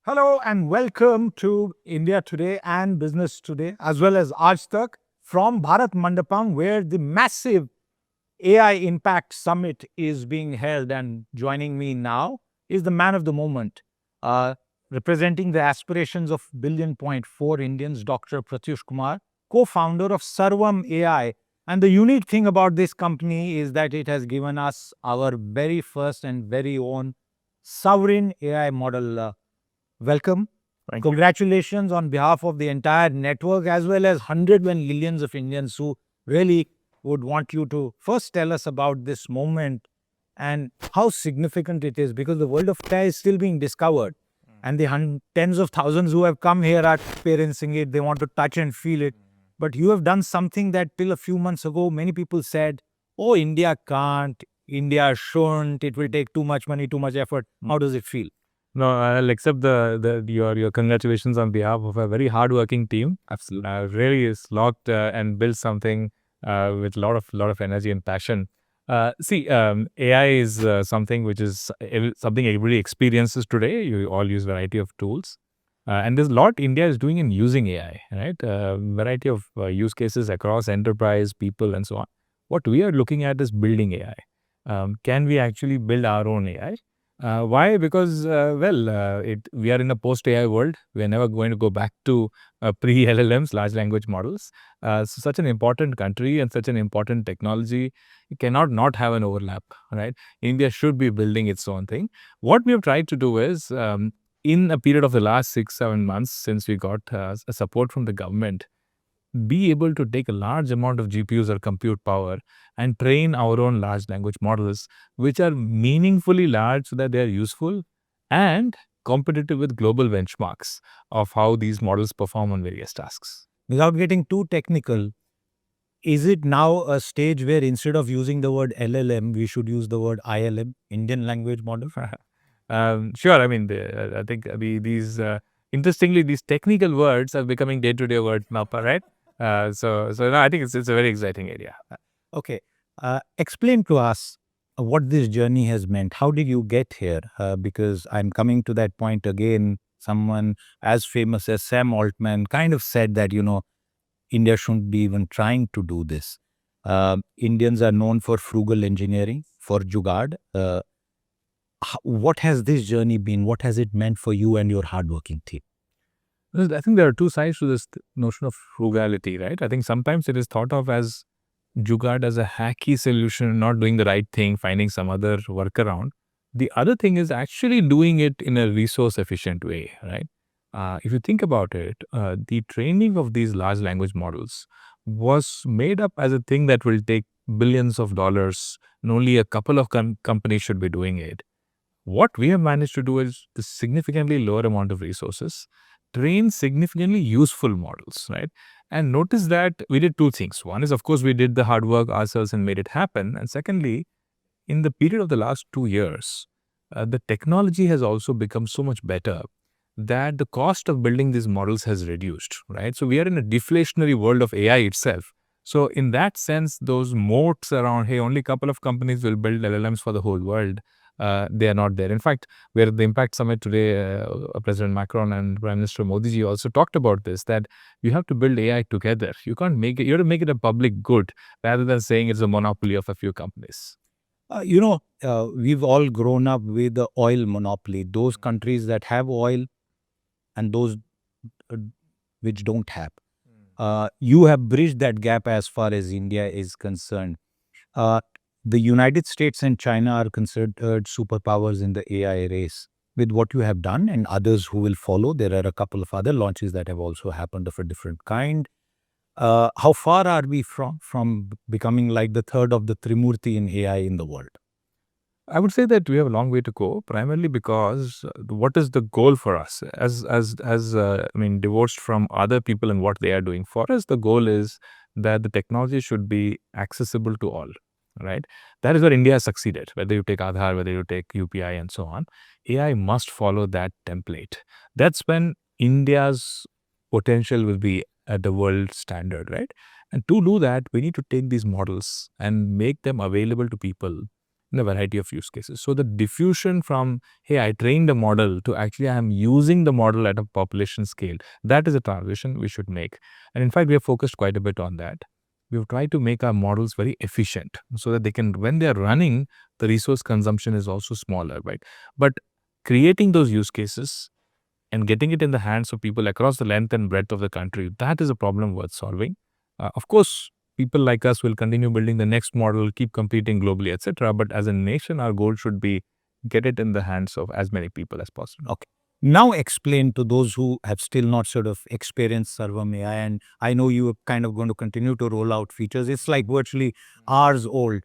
Hello and welcome to India Today and Business Today, as well as Aaj Tak from Bharat Mandapam, where the massive AI Impact Summit is being held. And joining me now is the man of the moment, uh, representing the aspirations of billion.4 Indians, Dr. Pratyush Kumar, co-founder of Sarvam AI. And the unique thing about this company is that it has given us our very first and very own sovereign AI model. Welcome. Thank you. Congratulations on behalf of the entire network, as well as hundreds and millions of Indians who really would want you to first tell us about this moment and how significant it is, because the world of AI is still being discovered. And the tens of thousands who have come here are experiencing it. They want to touch and feel it. But you have done something that till a few months ago, many people said, oh, India can't, India shouldn't, it will take too much money, too much effort. How does it feel? No, I'll accept your congratulations on behalf of a very hardworking team. Absolutely. Really slogged and built something with lot of energy and passion. AI is something which is something everybody experiences today. You all use variety of tools, and there's a lot India is doing in using AI. Right, variety of use cases across enterprise, people, and so on. What we are looking at is building AI. Can we actually build our own AI? Why? Because, we are in a post-AI world. We are never going to go back to pre-LLMs, large language models. So such an important country and such an important technology, you cannot not have an overlap, right? India should be building its own thing. What we have tried to do is, in a period of the last 6-7 months, since we got support from the government, be able to take a large amount of GPUs or compute power and train our own large language models, which are meaningfully large so that they are useful and competitive with global benchmarks of how these models perform on various tasks. Without getting too technical, is it now a stage where instead of using the word LLM, we should use the word ILM, Indian language model? Sure. I mean, I think interestingly, these technical words are becoming day-to-day words now, right? So no, I think it's a very exciting area. Okay. Explain to us what this journey has meant. How did you get here? Because I'm coming to that point again. Someone as famous as Sam Altman kind of said that, India shouldn't be even trying to do this. Indians are known for frugal engineering, for jugaad. What has this journey been? What has it meant for you and your hardworking team? Well, I think there are two sides to this notion of frugality, right? I think sometimes it is thought of as jugaad as a hacky solution, not doing the right thing, finding some other workaround. The other thing is actually doing it in a resource efficient way, right? If you think about it, the training of these large language models was made up as a thing that will take billions of dollars, and only a couple of companies should be doing it. What we have managed to do is the significantly lower amount of resources, train significantly useful models, right? And notice that we did two things. One is, of course, we did the hard work ourselves and made it happen. And secondly, in the period of the last 2 years, the technology has also become so much better that the cost of building these models has reduced, right? So we are in a deflationary world of AI itself. So in that sense, those moats around, hey, only a couple of companies will build LLMs for the whole world, they are not there. In fact, we're at the Impact Summit today. President Macron and Prime Minister Modi ji also talked about this, that you have to build AI together. You can't make it, you have to make it a public good rather than saying it's a monopoly of a few companies. We've all grown up with the oil monopoly, those countries that have oil and those uh, which don't have. You have bridged that gap as far as India is concerned. Uh, the United States and China are considered superpowers in the AI race. With what you have done and others who will follow, there are a couple of other launches that have also happened of a different kind. How far are we from becoming like the third of the Trimurti in AI in the world? I would say that we have a long way to go, primarily because what is the goal for us? I mean, divorced from other people and what they are doing for us, the goal is that the technology should be accessible to all, right? That is where India has succeeded. Whether you take Aadhaar, whether you take UPI, and so on, AI must follow that template. That's when India's potential will be at the world standard, right? And to do that, we need to take these models and make them available to people in a variety of use cases. So the diffusion from, hey, I trained a model to actually I'm using the model at a population scale, that is a transition we should make. And in fact, we have focused quite a bit on that. We've tried to make our models very efficient so that they can, when they're running, the resource consumption is also smaller, right? But creating those use cases and getting it in the hands of people across the length and breadth of the country, that is a problem worth solving. Of course, people like us will continue building the next model, keep competing globally, etc. But as a nation, our goal should be get it in the hands of as many people as possible. Okay. Now explain to those who have still not sort of experienced Sarvam AI, and I know you are kind of going to continue to roll out features. It's like virtually hours old.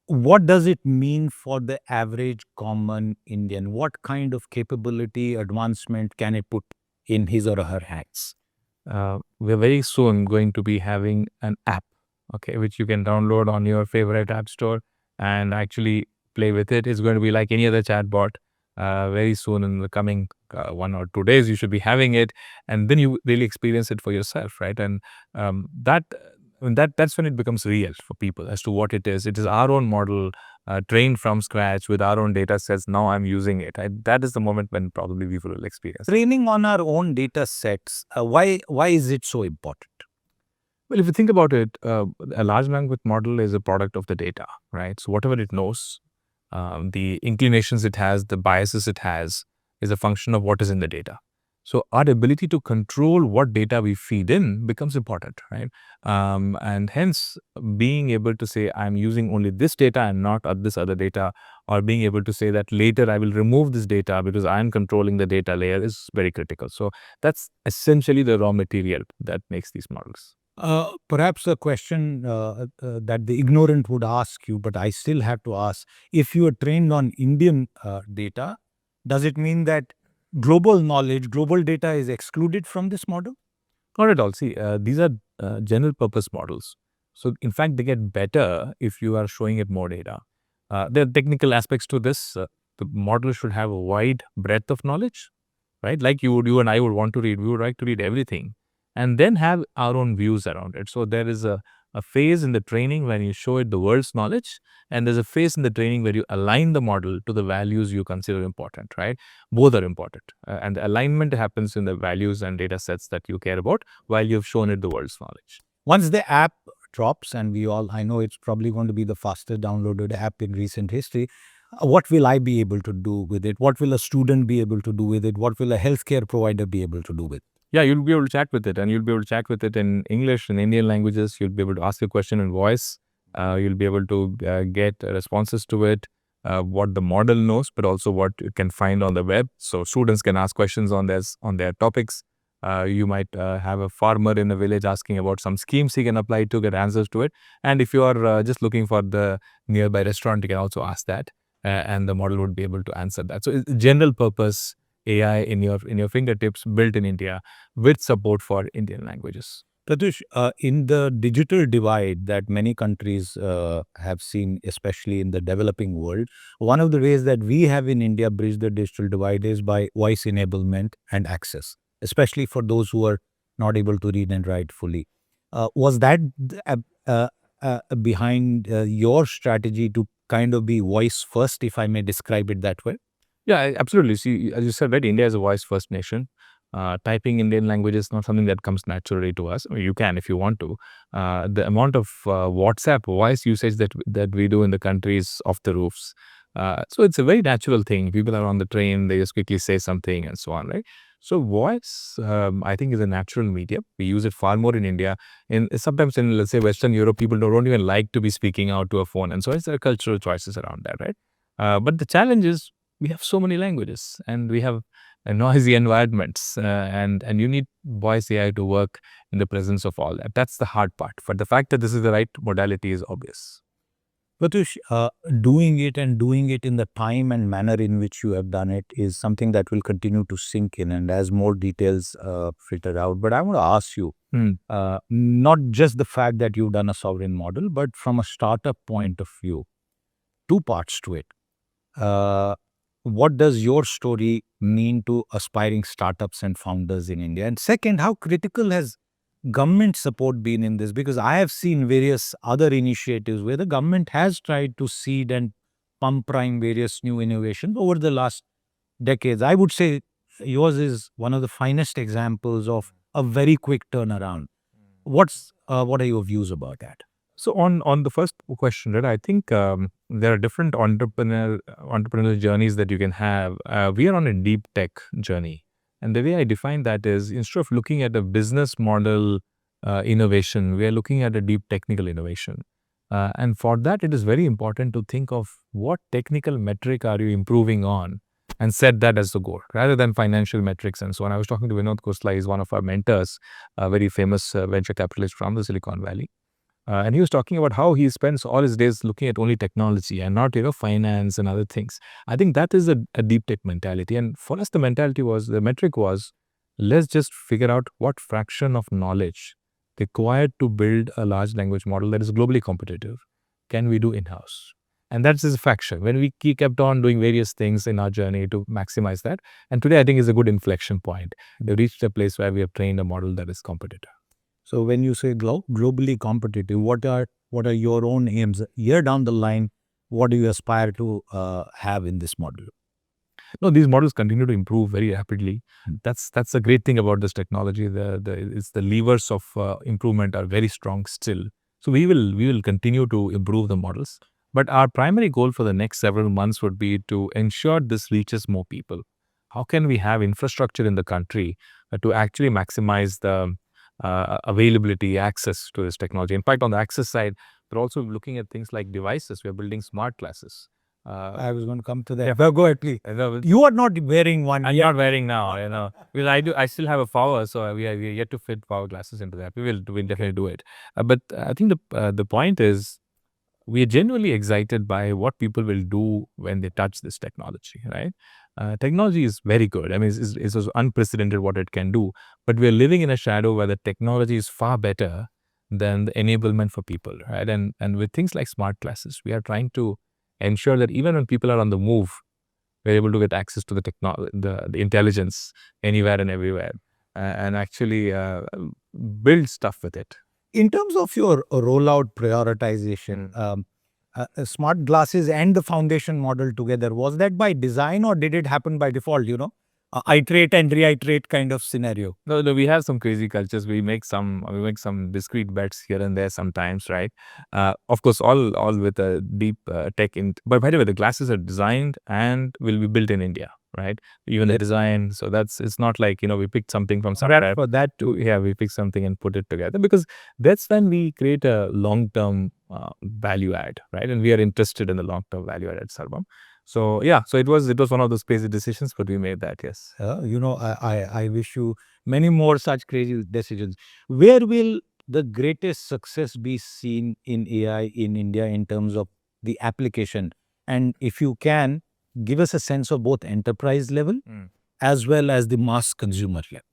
What does it mean for the average common Indian? What kind of capability advancement can it put in his or her hands? We're very soon going to be having an app, okay, which you can download on your favorite app store and actually play with it. It's going to be like any other chatbot. Very soon in the coming 1 or 2 days, you should be having it, and then you really experience it for yourself, right? And that that's when it becomes real for people as to what it is. It is our own model, trained from scratch with our own data sets. Now I'm using it. That is the moment when probably we will experience it. Training on our own data sets, why is it so important? Well, if you think about it, a large language model is a product of the data, right? So whatever it knows, the inclinations it has, the biases it has, is a function of what is in the data. So our ability to control what data we feed in becomes important, right? And hence, being able to say, I'm using only this data and not this other data, or being able to say that later I will remove this data because I'm controlling the data layer is very critical. So that's essentially the raw material that makes these models. Perhaps a question that the ignorant would ask you, but I still have to ask: if you are trained on Indian data, does it mean that global knowledge, global data is excluded from this model? Not at all. See, these are general purpose models. So, in fact, they get better if you are showing it more data. There are technical aspects to this. The model should have a wide breadth of knowledge, right? Like you and I would want to read. We would like to read everything, and then have our own views around it. So there is a phase in the training when you show it the world's knowledge, and there's a phase in the training where you align the model to the values you consider important, right? Both are important, and the alignment happens in the values and data sets that you care about while you've shown it the world's knowledge. Once the app drops, and I know it's probably going to be the fastest downloaded app in recent history, what will I be able to do with it? What will a student be able to do with it? What will a healthcare provider be able to do with it? Yeah, you'll be able to chat with it, and you'll be able to chat with it in English and Indian languages. You'll be able to ask a question in voice. You'll be able to get responses to it, what the model knows, but also what you can find on the web. So students can ask questions on their topics. You might have a farmer in a village asking about some schemes he can apply to get answers to it. And if you are just looking for the nearby restaurant, you can also ask that, and the model would be able to answer that. So it's general purpose AI in your fingertips, built in India with support for Indian languages. Pratyush, in the digital divide that many countries have seen, especially in the developing world, one of the ways that we have in India bridged the digital divide is by voice enablement and access, especially for those who are not able to read and write fully. Was that behind your strategy to kind of be voice first, if I may describe it that way? Yeah, absolutely. See, as you said, right, India is a voice first nation. Typing Indian language is not something that comes naturally to us. I mean, you can if you want to. The amount of WhatsApp voice usage that we do in the country is off the roofs. So it's a very natural thing. People are on the train, they just quickly say something and so on, right? So voice, I think, is a natural medium. We use it far more in India. Sometimes in, let's say, Western Europe, people don't even like to be speaking out to a phone, and so it's there are cultural choices around that, right? But the challenge is we have so many languages and we have noisy environments, and you need voice AI to work in the presence of all that. That's the hard part. But the fact that this is the right modality is obvious. Pratush, doing it in the time and manner in which you have done it is something that will continue to sink in, and as more details filter out. But I want to ask you, Hmm. not just the fact that you've done a sovereign model, but from a startup point of view, two parts to it. Uh, what does your story mean to aspiring startups and founders in India? And second, how critical has government support been in this? Because I have seen various other initiatives where the government has tried to seed and pump prime various new innovations over the last decades. I would say yours is one of the finest examples of a very quick turnaround. What are your views about that? So on the first question, right, I think there are different entrepreneurial journeys that you can have. We are on a deep tech journey, and the way I define that is instead of looking at a business model innovation, we are looking at a deep technical innovation. And for that, it is very important to think of what technical metric are you improving on, and set that as the goal rather than financial metrics and so on. I was talking to Vinod Khosla, he's one of our mentors, a very famous venture capitalist from the Silicon Valley. And he was talking about how he spends all his days looking at only technology and not, finance and other things. I think that is a deep tech mentality. And for us, the metric was, let's just figure out what fraction of knowledge required to build a large language model that is globally competitive can we do in-house. And that's his fraction. When we kept on doing various things in our journey to maximize that. And today, I think is a good inflection point. We reached a place where we have trained a model that is competitive. So when you say globally competitive, what are your own aims year down the line? What do you aspire to have in this model? No, these models continue to improve very rapidly. That's a great thing about this technology. It's the levers of improvement are very strong still. So we will continue to improve the models. But our primary goal for the next several months would be to ensure this reaches more people. How can we have infrastructure in the country to actually maximize the availability, access to this technology? In fact, on the access side, we're also looking at things like devices. We're building smart glasses. I was going to come to that. Yeah. Well, go ahead, please. You are not wearing one. I'm not wearing now, because I still have a power, so we are yet to fit power glasses into that. We'll definitely do it. But I think the point is, we are genuinely excited by what people will do when they touch this technology, right? Technology is very good. I mean, it's unprecedented what it can do, but we are living in a shadow where the technology is far better than the enablement for people, right? And with things like smart glasses, we are trying to ensure that even when people are on the move, we're able to get access to the intelligence anywhere and everywhere, and actually build stuff with it. In terms of your rollout prioritization, smart glasses and the foundation model together, was that by design or did it happen by default? Iterate and reiterate kind of scenario. No, we have some crazy cultures. We make some discrete bets here and there sometimes, right? Of course, all with a deep tech. But by the way, the glasses are designed and will be built in India, right? Even the design. So it's not like we picked something from somewhere. For that too. Yeah, we pick something and put it together, because that's when we create a long-term value add, right? And we are interested in the long-term value add at Sarvam. So yeah, so it was one of those crazy decisions, but we made that. Yes. I wish you many more such crazy decisions. Where will the greatest success be seen in AI in India in terms of the application? And if you can, give us a sense of both enterprise level as well as the mass consumer level.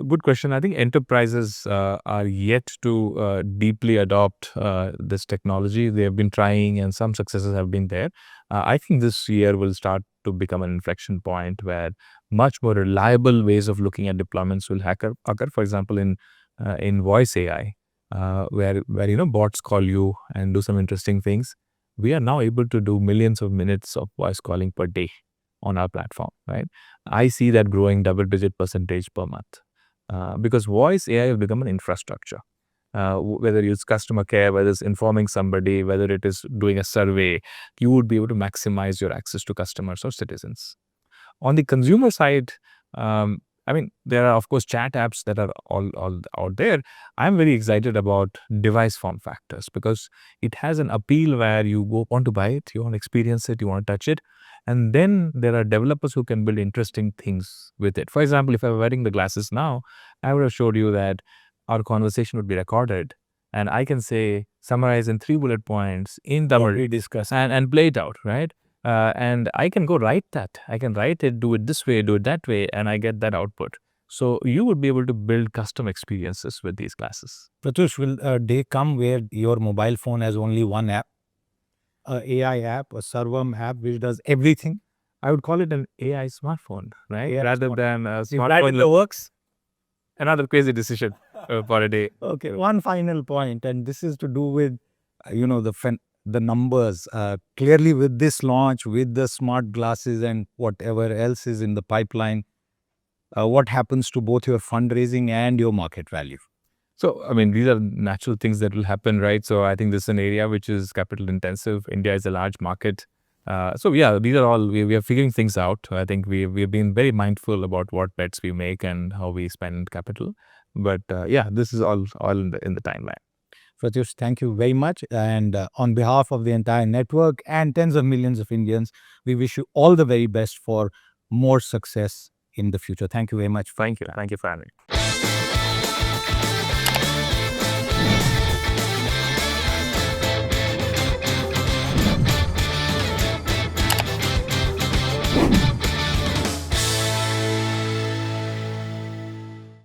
Good question. I think enterprises are yet to deeply adopt this technology. They have been trying, and some successes have been there. I think this year will start to become an inflection point where much more reliable ways of looking at deployments will occur. For example, in voice AI, where bots call you and do some interesting things. We are now able to do millions of minutes of voice calling per day on our platform. Right? I see that growing double-digit percentage per month. Because voice AI has become an infrastructure. Whether it's customer care, whether it's informing somebody, whether it is doing a survey, you would be able to maximize your access to customers or citizens. On the consumer side, there are, of course, chat apps that are all out there. I'm very excited about device form factors because it has an appeal where you want to buy it, you want to experience it, you want to touch it. And then there are developers who can build interesting things with it. For example, if I were wearing the glasses now, I would have showed you that our conversation would be recorded. And I can say, summarize in 3 bullet points in Tamil and play it out, right? And I can go write that. I can write it, do it this way, do it that way, and I get that output. So you would be able to build custom experiences with these classes. Pratyush, will a day come where your mobile phone has only one app? A AI app, a Sarvam app, which does everything? I would call it an AI smartphone, right? AI Rather than a smartphone that works. Another crazy decision for a day. Okay, one final point, and this is to do with, the the numbers. Clearly, with this launch, with the smart glasses and whatever else is in the pipeline, what happens to both your fundraising and your market value? So, I mean, these are natural things that will happen, right? So, I think this is an area which is capital intensive. India is a large market. So, yeah, these are all, we are figuring things out. I think we've been very mindful about what bets we make and how we spend capital. But yeah, this is all in the timeline. Pratyush, thank you very much. And on behalf of the entire network and tens of millions of Indians, we wish you all the very best for more success in the future. Thank you very much. Thank you. Thank you for having me.